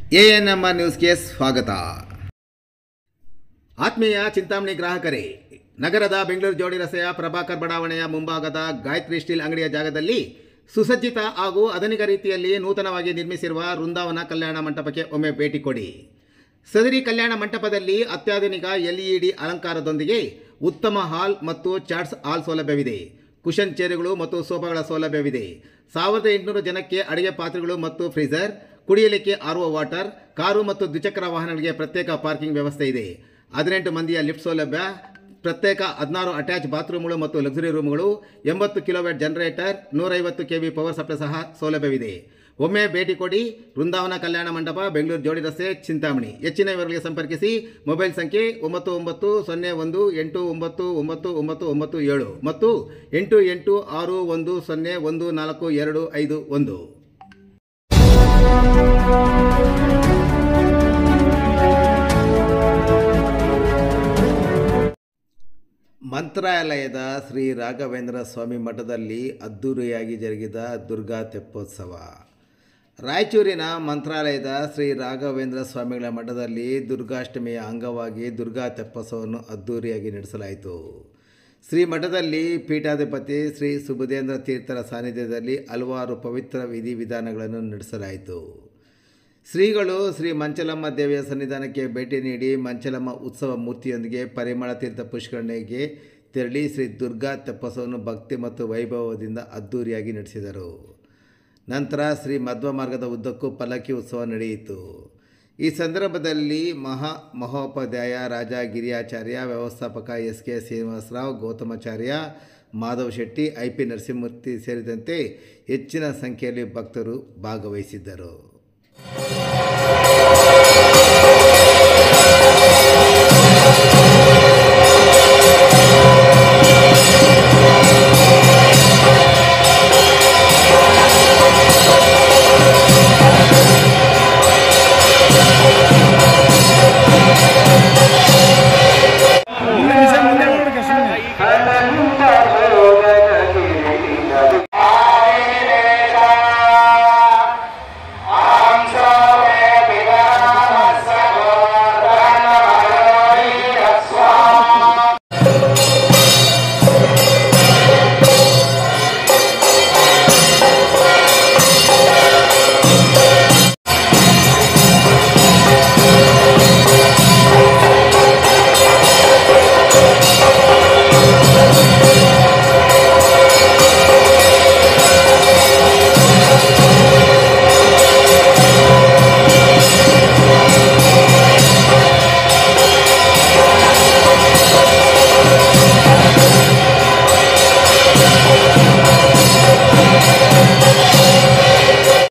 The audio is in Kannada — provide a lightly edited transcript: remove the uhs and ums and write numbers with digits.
ಎಎನ್ಎಂಆರ್ ನ್ಯೂಸ್ಗೆ ಸ್ವಾಗತ. ಆತ್ಮೀಯ ಚಿಂತಾಮಣಿ ಗ್ರಾಹಕರೇ, ನಗರದ ಬೆಂಗಳೂರು ಜೋಡಿ ರಸ್ತೆಯ ಪ್ರಭಾಕರ್ ಬಡಾವಣೆಯ ಮುಂಭಾಗದ ಗಾಯತ್ರಿ ಸ್ಟೀಲ್ ಅಂಗಡಿಯ ಜಾಗದಲ್ಲಿ ಸುಸಜ್ಜಿತ ಹಾಗೂ ಆಧುನಿಕ ರೀತಿಯಲ್ಲಿ ನೂತನವಾಗಿ ನಿರ್ಮಿಸಿರುವ ವೃಂದಾವನ ಕಲ್ಯಾಣ ಮಂಟಪಕ್ಕೆ ಒಮ್ಮೆ ಭೇಟಿ ಕೊಡಿ. ಸದರಿ ಕಲ್ಯಾಣ ಮಂಟಪದಲ್ಲಿ ಅತ್ಯಾಧುನಿಕ LED ಅಲಂಕಾರದೊಂದಿಗೆ ಉತ್ತಮ ಹಾಲ್ ಮತ್ತು ಚಾಟ್ಸ್ ಹಾಲ್ ಸೌಲಭ್ಯವಿದೆ. ಕುಷನ್ ಚೇರುಗಳು ಮತ್ತು ಸೋಫಾಗಳ ಸೌಲಭ್ಯವಿದೆ. 1800 ಜನಕ್ಕೆ ಅಡುಗೆ ಪಾತ್ರೆಗಳು ಮತ್ತು ಫ್ರೀಜರ್, ಕುಡಿಯಲಿಕ್ಕೆ RO ವಾಟರ್, ಕಾರು ಮತ್ತು ದ್ವಿಚಕ್ರ ವಾಹನಗಳಿಗೆ ಪ್ರತ್ಯೇಕ ಪಾರ್ಕಿಂಗ್ ವ್ಯವಸ್ಥೆ ಇದೆ. 18 ಮಂದಿಯ ಲಿಫ್ಟ್ ಸೌಲಭ್ಯ, ಪ್ರತ್ಯೇಕ 16 ಅಟ್ಯಾಚ್ ಬಾತ್ರೂಮ್ಗಳು ಮತ್ತು ಲಕ್ಸುರಿ ರೂಮ್ಗಳು, 80 kilowatt generator, 150 kV power supply ಸಹ ಸೌಲಭ್ಯವಿದೆ. ಒಮ್ಮೆ ಭೇಟಿ ಕೊಡಿ. ವೃಂದಾವನ ಕಲ್ಯಾಣ ಮಂಟಪ, ಬೆಂಗಳೂರು ಜೋಡಿ ರಸ್ತೆ, ಚಿಂತಾಮಣಿ. ಹೆಚ್ಚಿನ ವಿವರಗಳಿಗೆ ಸಂಪರ್ಕಿಸಿ. ಮೊಬೈಲ್ ಸಂಖ್ಯೆ 9901199997 ಮತ್ತು 8861014251. ಮಂತ್ರಾಲಯದ ಶ್ರೀ ರಾಘವೇಂದ್ರ ಸ್ವಾಮಿ ಮಠದಲ್ಲಿ ಅದ್ಧೂರಿಯಾಗಿ ಜರುಗಿದ ದುರ್ಗಾ ತೆಪ್ಪೋತ್ಸವ. ರಾಯಚೂರಿನ ಮಂತ್ರಾಲಯದ ಶ್ರೀ ರಾಘವೇಂದ್ರ ಸ್ವಾಮಿಗಳ ಮಠದಲ್ಲಿ ದುರ್ಗಾಷ್ಟಮಿಯ ಅಂಗವಾಗಿ ದುರ್ಗಾ ತೆಪ್ಪೋತ್ಸವವನ್ನು ಅದ್ಧೂರಿಯಾಗಿ ನಡೆಸಲಾಯಿತು. ಶ್ರೀ ಮಠದಲ್ಲಿ ಪೀಠಾಧಿಪತಿ ಶ್ರೀ ಸುಬುಧೇಂದ್ರ ತೀರ್ಥರ ಸಾನ್ನಿಧ್ಯದಲ್ಲಿ ಹಲವಾರು ಪವಿತ್ರ ವಿಧಿವಿಧಾನಗಳನ್ನು ನಡೆಸಲಾಯಿತು. ಶ್ರೀಗಳು ಶ್ರೀ ಮಂಚಲಮ್ಮ ದೇವಿಯ ಸನ್ನಿಧಾನಕ್ಕೆ ಭೇಟಿ ನೀಡಿ ಮಂಚಲಮ್ಮ ಉತ್ಸವ ಮೂರ್ತಿಯೊಂದಿಗೆ ಪರಿಮಳ ತೀರ್ಥ ಪುಷ್ಕರಣಿಗೆ ತೆರಳಿ ಶ್ರೀ ದುರ್ಗಾ ತೆಪ್ಪೋತ್ಸವವನ್ನು ಭಕ್ತಿ ಮತ್ತು ವೈಭವದಿಂದ ಅದ್ಧೂರಿಯಾಗಿ ನಡೆಸಿದರು. ನಂತರ ಶ್ರೀ ಮಧ್ವ ಮಾರ್ಗದ ಉದ್ದಕ್ಕೂ ಪಲ್ಲಕ್ಕಿ ಉತ್ಸವ ನಡೆಯಿತು. ಈ ಸಂದರ್ಭದಲ್ಲಿ ಮಹೋಪಾಧ್ಯಾಯ ರಾಜ ಗಿರಿಯಾಚಾರ್ಯ, ವ್ಯವಸ್ಥಾಪಕ SK ಶ್ರೀನಿವಾಸರಾವ್, ಗೌತಮಾಚಾರ್ಯ, ಮಾಧವ್ ಶೆಟ್ಟಿ, IP ನರಸಿಂಹಮೂರ್ತಿ ಸೇರಿದಂತೆ ಹೆಚ್ಚಿನ ಸಂಖ್ಯೆಯಲ್ಲಿ ಭಕ್ತರು ಭಾಗವಹಿಸಿದ್ದರು.